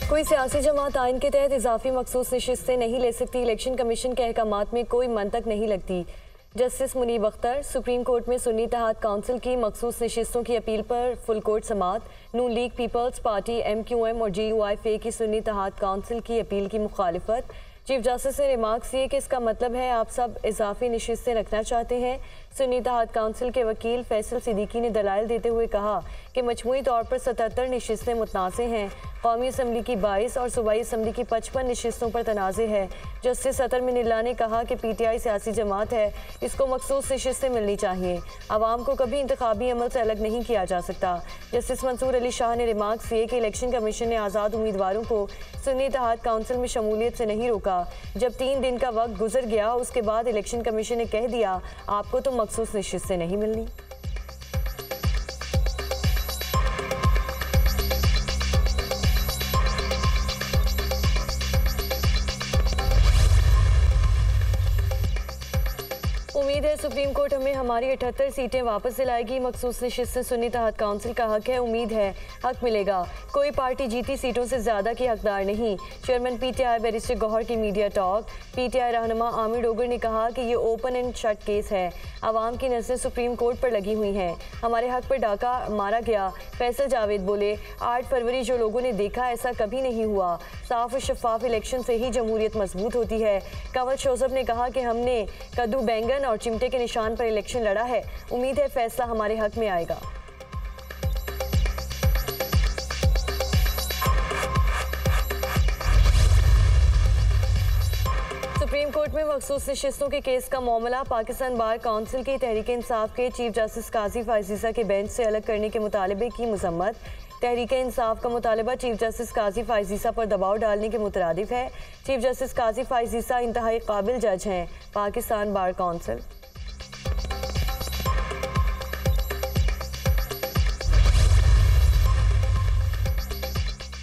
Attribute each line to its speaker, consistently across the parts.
Speaker 1: कोई सियासी जमात आइन के तहत इजाफी मखसूस नशिस्तें नहीं ले सकती। इलेक्शन कमीशन के अहकामात में कोई मंतक नहीं लगती। Justice Munib Akhtar. Supreme court में सुन्नी इत्तेहाद काउंसिल की मखसूस नशिस्तों की अपील पर फुल कोर्ट समाअत। नून लीग, पीपल्स पार्टी, MQM और GUI की सुन्नी इत्तेहाद काउंसिल की अपील की मुखालिफत। चीफ जस्टिस ने रिमार्क्स दिए कि इसका मतलब है आप सब इजाफी नशिस्तें रखना चाहते हैं। सुन्नी इत्तेहाद काउंसिल के वकील फैसल सिद्दीकी ने दलाइल देते हुए कहा कि मजमूई तौर पर 77 नशिस्तें मुतनाज़े हैं। कौमी असम्बली की 22 और सूबाई असम्बली की 55 नशिस्तों पर तनाज़े है। जस्टिस सतर मिनिल्ला ने कहा कि PTI सियासी जमात है, इसको मखसूस नशिस्तें मिलनी चाहिए। आवाम को कभी इंतखाबी अमल से अलग नहीं किया जा सकता। जस्टिस मंसूर अली शाह ने रिमार्क्स दिए कि इलेक्शन कमीशन ने आज़ाद उम्मीदवारों को सुन्नी इत्तेहाद काउंसिल में शमूलियत से नहीं रोका। जब 3 दिन का वक्त गुजर गया उसके बाद इलेक्शन कमीशन ने कह दिया आपको तो मखसूस नशिस्तें नहीं मिलनी। उम्मीद है सुप्रीम कोर्ट हमें हमारी 78 सीटें वापस दिलाएगी। मखसूस नशिस्तें सुन्नी इत्तेहाद काउंसिल का हक है। उम्मीद है हक मिलेगा। कोई पार्टी जीती सीटों से ज़्यादा की हकदार नहीं। चेयरमैन PTI बैरिस्टर गौहर की मीडिया टॉक। PTI रहनुमा आमिर डोगर ने कहा कि ये ओपन एंड शट केस है। आवाम की नज़रें सुप्रीम कोर्ट पर लगी हुई हैं। हमारे हक पर डाका मारा गया। फैसल जावेद बोले 8 फरवरी जो लोगों ने देखा ऐसा कभी नहीं हुआ। साफ और शफाफ इलेक्शन से ही जमहूरियत मजबूत होती है। कंवल शोजब ने कहा कि हमने कद्दू बैंगन और चिमटे के निशान पर इलेक्शन लड़ा है। उम्मीद है फैसला हमारे हक में आएगा। सुप्रीम कोर्ट में मखसूस नशिस्तों के केस का मामला। पाकिस्तान बार काउंसिल की तहरीक इंसाफ के चीफ जस्टिस काजी फाइजीसा के बेंच से अलग करने के मुतालबे की मजम्मत। तहरीक इंसाफ का मुतालबा चीफ जस्टिस काजी फाइजीसा पर दबाव डालने के मुतरादिफ है। चीफ जस्टिस काजी फाइजीसा इंतहाई काबिल जज हैं। Pakistan bar council.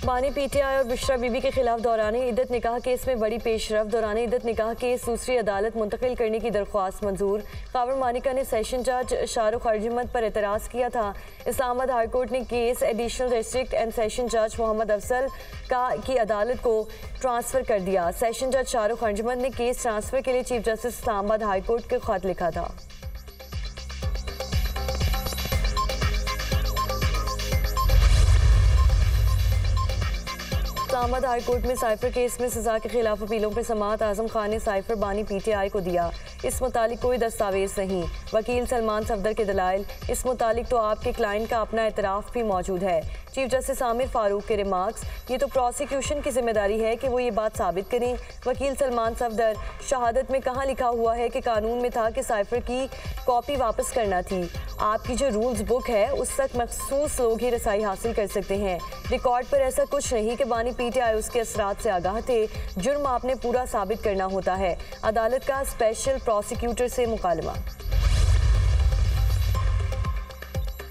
Speaker 1: बानी PTI और बिश्रा बीबी के खिलाफ दौरान इद्दत निकाह केस में बड़ी पेशरफ। दौरान इद्दत निकाह केस दूसरी अदालत मुंतकिल करने की दरख्वास्त मंजूर। खावर मानिका ने सेशन जज शाहरुख अर्जमंद पर एतराज़ किया था। इस्लामाबाद हाई कोर्ट ने case additional district and session जज मोहम्मद अफसल की अदालत को ट्रांसफ़र कर दिया। सेशन जज शाहरुख अर्जमंद ने केस ट्रांसफ़र के लिए chief justice Islamabad high court को खत लिखा था। इस्लामाबाद हाई कोर्ट में साइफर केस में सजा के खिलाफ अपीलों पर समाअत। आजम खान ने साइफर बानी PTI को दिया। इस मुतालिक कोई दस्तावेज नहीं। वकील सलमान सफदर के दलाइल। इस मुतालिक तो आपके क्लाइंट का अपना एतराफ़ भी मौजूद है। चीफ जस्टिस आमिर फारूक के रिमार्क्स। ये तो प्रोसिक्यूशन की जिम्मेदारी है कि वो ये बात साबित करें। वकील सलमान सफदर। शहादत में कहाँ लिखा हुआ है कि कानून में था कि साइफर की कॉपी वापस करना थी। आपकी जो रूल्स बुक है उस तक मखसूस लोग ही रसाई हासिल कर सकते हैं। रिकॉर्ड पर ऐसा कुछ नहीं कि बानी PTI उसके असरात से आगाह थे। जुर्म आपने पूरा साबित करना होता है। अदालत का स्पेशल प्रोसिक्यूटर से मुकालमा।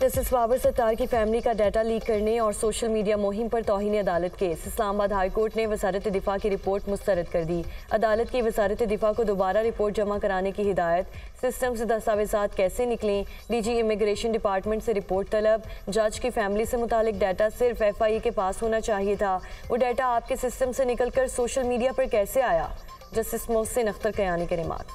Speaker 1: जस्टिस बाबर सत्तार की फैमिली का डाटा लीक करने और सोशल मीडिया मुहिम पर तौहीन अदालत केस। इस्लामाबाद हाई कोर्ट ने वजारत दिफा की रिपोर्ट मुस्तरद कर दी। अदालत की वजारत दिफा को दोबारा रिपोर्ट जमा कराने की हिदायत। सिस्टम से दस्तावेजात कैसे निकलें। DG इमिग्रेशन डिपार्टमेंट से रिपोर्ट तलब। जज की फैमिली से मुतालिक डाटा सिर्फ FIA के पास होना चाहिए था। वो डाटा आपके सिस्टम से निकलकर सोशल मीडिया पर कैसे आया। जस्टिस मोहसिन अख्तर कयानी के रिमार्क।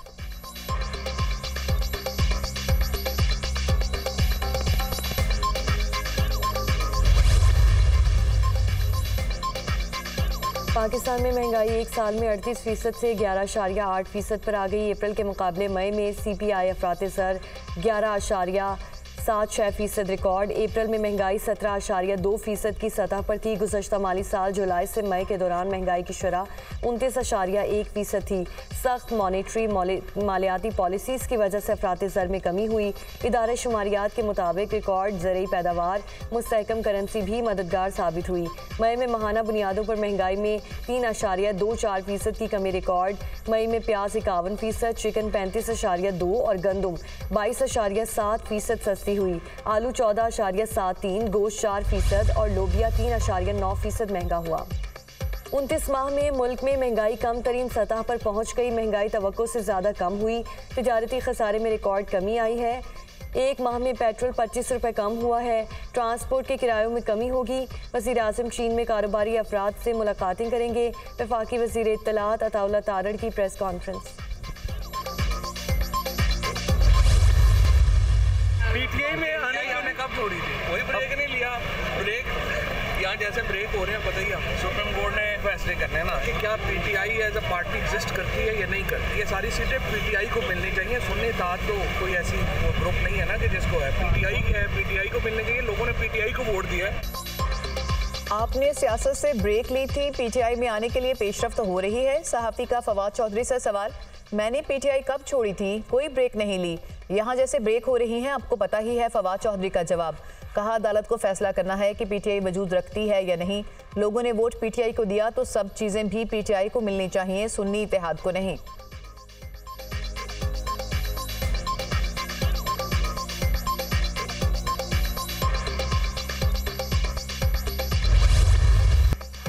Speaker 1: पाकिस्तान में महंगाई एक साल में 38% से 11.8% पर आ गई। अप्रैल के मुकाबले मई में CPI अफरात ज़र 11.76% रिकॉर्ड। अप्रैल में महंगाई 17.2% की सतह पर थी। गुज़श्ता माली साल जुलाई से मई के दौरान महंगाई की शरह 29.1% थी। सख्त मॉनेटरी मालियाती पॉलिसीज़ की वजह से अफरात ज़र में कमी हुई। इदारे शुमारियात के मुताबिक रिकॉर्ड ज़रई पैदावार मुस्तहकम करेंसी भी मददगार साबित हुई। मई में माहाना बुनियादों पर महंगाई में 3.24% की कमी रिकॉर्ड। मई में प्याज 51%, चिकन 35.2 और गंदम 22.7% सस्ती हुई। आलू 14.73, गोश्त 4% और लोबिया 3.9% महंगा हुआ। 29 माह में मुल्क में महंगाई कम तरीन सतह पर पहुंच गई। महंगाई तवक्को से ज़्यादा कम हुई। तिजारती खसारे में रिकॉर्ड कमी आई है। एक माह में पेट्रोल 25 रुपये कम हुआ है। ट्रांसपोर्ट के किरायों में कमी होगी। वज़ीर आज़म चीन में कारोबारी अफराद से मुलाकातें करेंगे। वफाकी वज़ीर इत्तलात अताउल्लाह तारड़ की प्रेस कॉन्फ्रेंस।
Speaker 2: पीटीआई में आने की कब छोड़ी थी? कोई ब्रेक नहीं लिया। ब्रेक यहाँ जैसे ब्रेक हो रहे हैं, पता ही आप सुप्रीम कोर्ट ने फैसले करने ना कि क्या PTI as a party exist करती है या नहीं करती। ये सारी सीटें पीटीआई को मिलनी चाहिए। सुन्नी ताज तो कोई ऐसी ग्रुप नहीं है ना कि जिसको है। पीटीआई है, पीटीआई को मिलने चाहिए। लोगों ने पीटीआई को वोट दिया है।
Speaker 3: आपने सियासत से ब्रेक ली थी, पीटीआई में आने के लिए पेशरफ्त हो रही है। सहाफ़ी का फवाद चौधरी से सवाल, मैंने पीटीआई कब छोड़ी थी, कोई ब्रेक नहीं ली, यहाँ जैसे ब्रेक हो रही हैं आपको पता ही है। फवाद चौधरी का जवाब, कहा अदालत को फैसला करना है कि पीटीआई वजूद रखती है या नहीं। लोगों ने वोट पीटीआई को दिया तो सब चीज़ें भी पीटीआई को मिलनी चाहिए, सुन्नी इत्तेहाद को नहीं।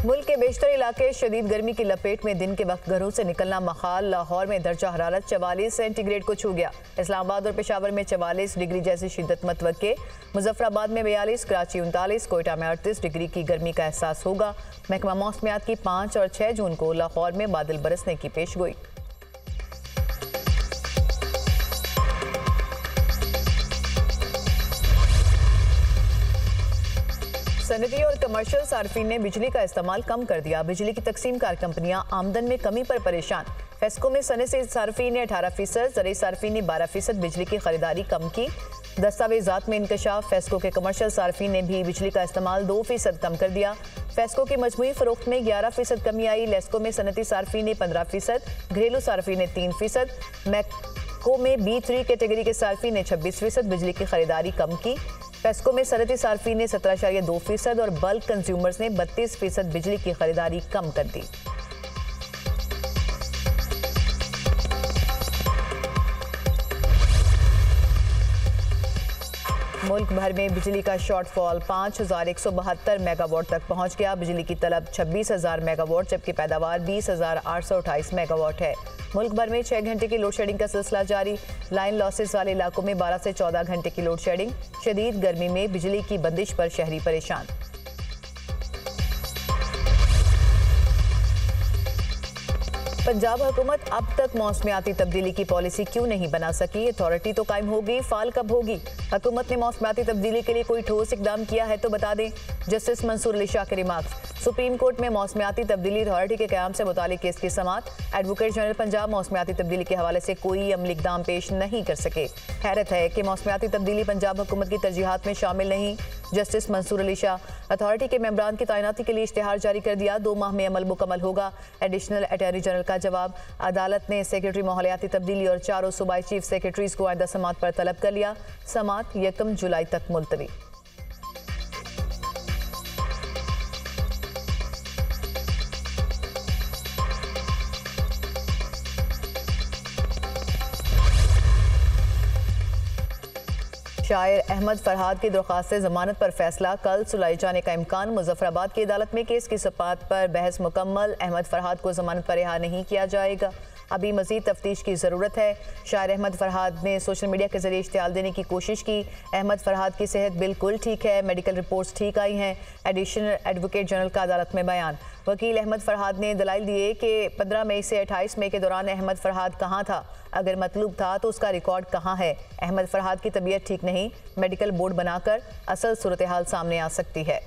Speaker 3: मुल्क के बेशतर इलाके शदीद गर्मी की लपेट में, दिन के वक्त घरों से निकलना मखाल। लाहौर में दर्जा हरारत 44 सेंटीग्रेड को छू गया। इस्लामाबाद और पेशावर में 44 डिग्री जैसी शिद्दत मतवक्के। मुजफ्फराबाद में 42, कराची 39, कोयटा में 38 डिग्री की गर्मी का एहसास होगा। महकमा मौसमियात की 5 और 6 जून को लाहौर में बादल बरसने की पेशगोई। सनती और कमर्शियल सार्फिन ने बिजली का इस्तेमाल कम कर दिया। बिजली की तकसीम कार कंपनियां आमदन में कमी पर परेशान। फेस्को में सनती सार्फिन ने 18%, ज़रूरी सार्फिन ने 12% बिजली की खरीदारी कम की। दस्तावेजात में इंकशाफ, फेस्को के कमर्शियल सार्फिन ने भी बिजली का इस्तेमाल 2% कम कर दिया। फेस्को की मजमूई फरोख्त में 11% कमी आई। लेस्को में सनती सार्फिन ने 15%, घरेलू सार्फिन ने 3%, मैको में B3 कैटेगरी के सार्फिन ने 26% बिजली की खरीदारी कम की। फेस्को में सनती सार्फिन ने 17.2% और बल्क कंज्यूमर्स ने 32% बिजली की खरीदारी कम कर दी। मुल्क भर में बिजली का शॉर्टफॉल 5172 मेगावाट तक पहुंच गया। बिजली की तलब 26,000 मेगावाट जबकि पैदावार 20,828 मेगावाट है। मुल्क भर में 6 घंटे की लोड शेडिंग का सिलसिला जारी। लाइन लॉसेस वाले इलाकों में 12 से 14 घंटे की लोड शेडिंग। शदीद गर्मी में बिजली की बंदिश पर शहरी परेशान। पंजाब हुकूमत अब तक मौसमियाती तब्दीली की पॉलिसी क्यों नहीं बना सकी? अथॉरिटी तो कायम होगी, फाल कब होगी? हुकूमत ने मौसमियाती तब्दीली के लिए कोई ठोस इकदाम किया है तो बता दें। जस्टिस मंसूर अली शाह के रिमार्क्स, सुप्रीम कोर्ट में मौसमियाती तब्दीली अथॉरिटी के क़याम से मुतालिक केस की समाअत। एडवोकेट जनरल पंजाब मौसमियाती तब्दीली के हवाले से कोई अमली इकदाम पेश नहीं कर सके। हैरत है कि मौसमियाती तब्दीली पंजाब हुकूमत की तरजीहात में शामिल नहीं। जस्टिस मंसूर अली शाह, अथॉरिटी के मेंबरान की तैनाती के लिए इश्तिहार जारी कर दिया, 2 माह में अमल मुकम्मल होगा। एडिशनल अटॉर्नी जनरल का जवाब, अदालत ने सेक्रेटरी माहौलियाती तब्दीली और 4 सूबाई चीफ सेक्रेटरीज को आइंदा समाअत पर तलब कर लिया। समाअत 1 जुलाई तक मुलतवी। शायर अहमद फरहाद की दरख्वास्त जमानत पर फैसला कल सुनाए जाने का इम्कान। मुजफ्फराबाद की अदालत में केस की समाअत पर बहस मुकम्मल। अहमद फरहाद को जमानत पर रिहा नहीं किया जाएगा, अभी मजीद तफ्तीश की ज़रूरत है। शायर अहमद फरहाद ने सोशल मीडिया के जरिए इश्तिहाल देने की कोशिश की। अहमद फरहाद की सेहत बिल्कुल ठीक है, मेडिकल रिपोर्ट्स ठीक आई हैं। एडिशनल एडवोकेट जनरल का अदालत में बयान, वकील अहमद फरहाद ने दलाइल दिए कि 15 मई से 28 मई के दौरान अहमद फरहाद कहाँ था, अगर मतलूब था तो उसका रिकॉर्ड कहाँ है। अहमद फरहाद की तबीयत ठीक नहीं, मेडिकल बोर्ड बनाकर असल सूरत हाल सामने आ सकती है।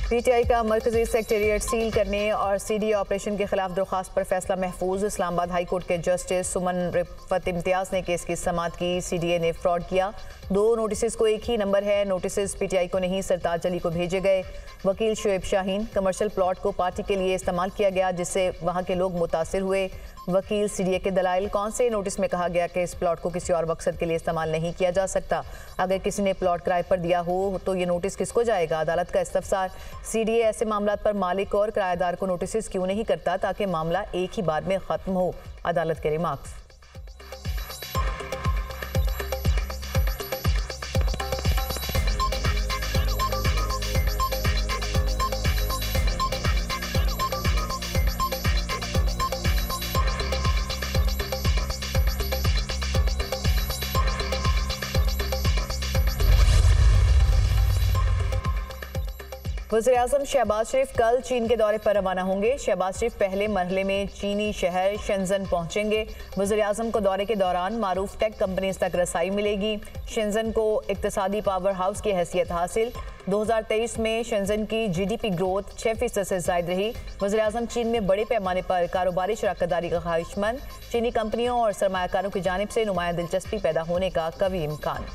Speaker 3: पीटीआई का मरकजी सेक्रेटेरिएट सील करने और सीडीए ऑपरेशन के खिलाफ दरख्वास्त पर फैसला महफूज। इस्लामाबाद हाई कोर्ट के जस्टिस सुमन रिफत इम्तियाज ने केस की समाअत की। सीडीए ने फ्रॉड किया, 2 नोटिस को एक ही नंबर है। नोटिस पीटीआई को नहीं सरताज अली को भेजे गए। वकील शुएब शाहीन, कमर्शियल प्लॉट को पार्टी के लिए इस्तेमाल किया गया जिससे वहाँ के लोग मुतासिर हुए। वकील, सीडीए के दलाइल, कौन से नोटिस में कहा गया कि इस प्लॉट को किसी और मकसद के लिए इस्तेमाल नहीं किया जा सकता? अगर किसी ने प्लॉट किराए पर दिया हो तो ये नोटिस किसको जाएगा? अदालत का इस्तफसार, सीडीए ऐसे मामलात पर मालिक और किराएदार को नोटिस क्यों नहीं करता ताकि मामला एक ही बार में ख़त्म हो? अदालत के रिमार्क्स। वज़ीर-ए-आज़म शहबाज शरीफ कल चीन के दौरे पर रवाना होंगे। शहबाज शरीफ पहले मरहले में चीनी शहर शेंजन पहुंचेंगे। वज़ीर-ए-आज़म को दौरे के दौरान मारूफ टेक कंपनीज तक रसाई मिलेगी। शेंजन को इक्तिसादी पावर हाउस की हैसियत हासिल। 2023 में शेंजन की GDP ग्रोथ 6% से ज़ायद रही। वज़ीर-ए-आज़म चीन में बड़े पैमाने पर कारोबारी शराकतदारी का ख्वाहिशमंद। चीनी कंपनियों और सरमायाकारों की जानिब से नुमाया दिलचस्पी पैदा होने का कवी इम्कान।